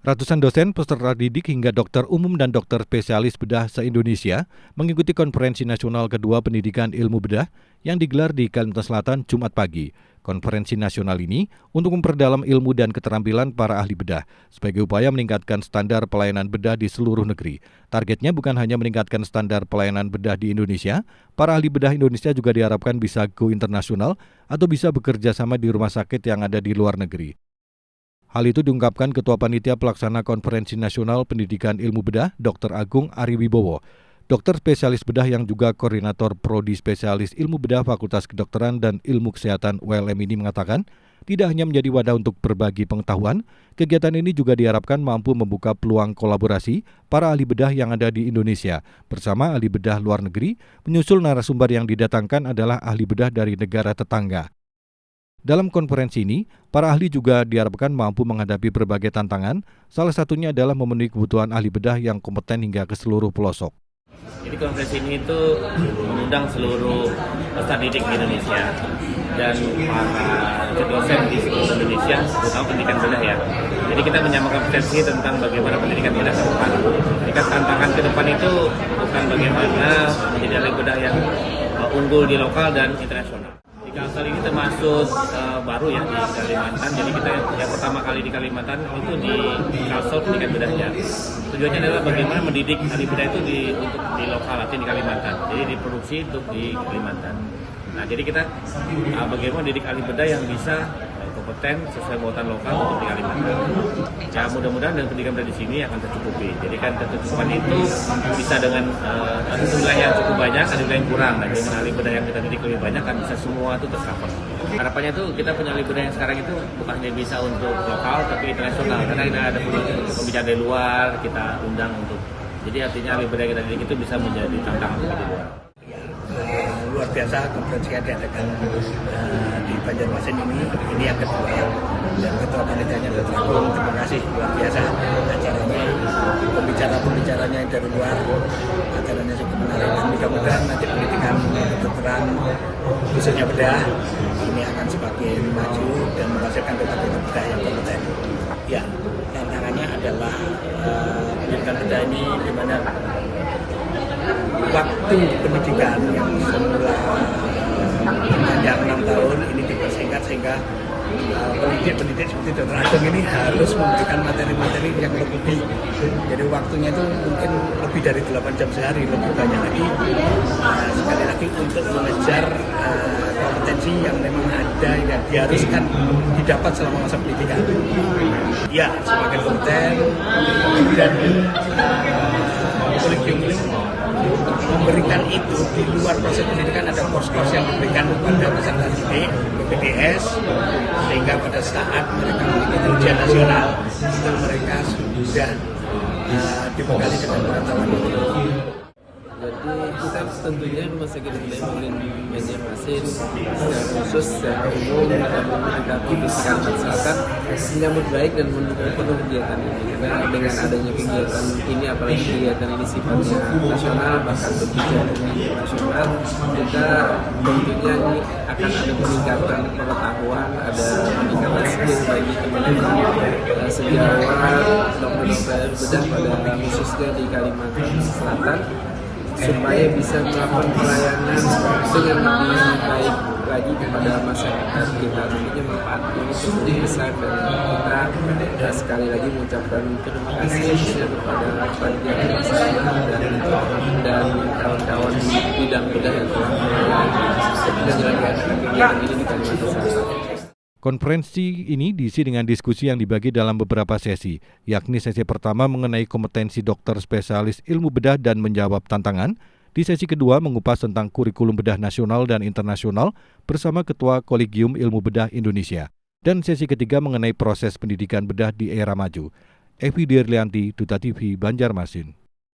Ratusan dosen, peserta didik hingga dokter umum dan dokter spesialis bedah se-Indonesia mengikuti konferensi nasional kedua pendidikan ilmu bedah yang digelar di Kalimantan Selatan Jumat pagi. Konferensi nasional ini untuk memperdalam ilmu dan keterampilan para ahli bedah sebagai upaya meningkatkan standar pelayanan bedah di seluruh negeri. Targetnya bukan hanya meningkatkan standar pelayanan bedah di Indonesia, para ahli bedah Indonesia juga diharapkan bisa go internasional atau bisa bekerja sama di rumah sakit yang ada di luar negeri. Hal itu diungkapkan Ketua Panitia Pelaksana Konferensi Nasional Pendidikan Ilmu Bedah, Dr. Agung Ariwibowo. Dokter spesialis bedah yang juga koordinator Prodi Spesialis Ilmu Bedah Fakultas Kedokteran dan Ilmu Kesehatan ULM ini mengatakan, tidak hanya menjadi wadah untuk berbagi pengetahuan, kegiatan ini juga diharapkan mampu membuka peluang kolaborasi para ahli bedah yang ada di Indonesia bersama ahli bedah luar negeri, menyusul narasumber yang didatangkan adalah ahli bedah dari negara tetangga. Dalam konferensi ini, para ahli juga diharapkan mampu menghadapi berbagai tantangan, salah satunya adalah memenuhi kebutuhan ahli bedah yang kompeten hingga ke seluruh pelosok. Jadi konferensi ini itu mengundang seluruh peserta didik di Indonesia dan para dosen di seluruh Indonesia, terutama pendidikan bedah ya. Jadi kita menyamakan persepsi tentang bagaimana pendidikan bedah ke depan. Jadi tantangan ke depan itu bukan bagaimana menjadi ahli bedah yang unggul di lokal dan internasional. Kalsel ini termasuk baru ya di Kalimantan, jadi kita yang pertama kali di Kalimantan itu di Kalsel pendidikan bedahnya. Tujuannya adalah bagaimana mendidik ahli bedah itu untuk di lokal, artinya di Kalimantan, jadi diproduksi untuk di Kalimantan. Nah, jadi kita bagaimana mendidik ahli bedah yang bisa kompeten sesuai buatan lokal untuk di Kalimantan. Ya mudah-mudahan dengan pendidikan bedah di sini akan tercukupi. Jadi kan kecukupan itu bisa dengan wilayah yang cukup banyak, ada wilayah yang kurang. Dan dengan ahli bedah yang kita didik lebih banyak kan bisa semua itu tercover. Harapannya itu kita punya ahli bedah yang sekarang itu bukan hanya bisa untuk lokal tapi internasional. Karena kita ada pembicara dari luar, kita undang untuk. Jadi artinya ahli bedah yang kita didik itu bisa menjadi tantangan untuk di luar. Luar biasa konferensi yang diadakan di Banjarmasin ini yang kedua, dan Ketua Panitianya Dr. Agung, terima kasih luar biasa acaranya, pembicaranya dari luar, acaranya cukup menarik dan mudah-mudahan nanti pendidikan kedokteran khususnya bedah ini akan semakin maju dan menghasilkan dokter-dokter bedah yang kompeten. Ya, tantangannya adalah pendidikan bedah ini di mana waktu pendidikan yang semula panjang 6 tahun ini dipersingkat sehingga pendidik seperti Dr. Agung ini harus memberikan materi-materi yang lebih. Jadi waktunya itu mungkin lebih dari 8 jam sehari, lebih banyak lagi. Sekali lagi untuk mengejar kompetensi yang memang ada yang diharuskan didapat selama masa pendidikan. Ya, semakin kompeten dan kolegium ini memberikan itu di luar proses pendidikan, ada kos-kos yang diberikan kepada peserta didik BPDS sehingga pada saat mereka mengikuti ujian nasional itu mereka sudah dibekali dengan pengetahuan itu. Jadi kita tentunya Rumah Sakit Umum Banjarmasin secara khusus secara umum dan mendekati di Kalimantan Selatan menyambut baik dan mendukung penuh kegiatan ini, karena dengan adanya kegiatan ini, apalagi kegiatan ini sifatnya nasional bahkan berbicara internasional, kita tentunya ini akan ada peningkatan pengetahuan, ada peningkatan skill bagi teman-teman sejawat dokter-dokter bedah pada khususnya di Kalimantan Selatan, supaya bisa melakukan pelayanan dengan lebih baik lagi kepada masyarakat kita. Tentunya manfaat ini cukup besar dan kita sekali lagi mengucapkan terima kasih kepada panitia pelaksana dan kawan-kawan di bidang bedah yang telah menyelenggarakan kegiatan ini di Kalimantan Selatan. Konferensi ini diisi dengan diskusi yang dibagi dalam beberapa sesi, yakni sesi pertama mengenai kompetensi dokter spesialis ilmu bedah dan menjawab tantangan, di sesi kedua mengupas tentang kurikulum bedah nasional dan internasional bersama Ketua Kolegium Ilmu Bedah Indonesia, dan sesi ketiga mengenai proses pendidikan bedah di era maju. Evi Dirlianti, Duta TV, Banjarmasin.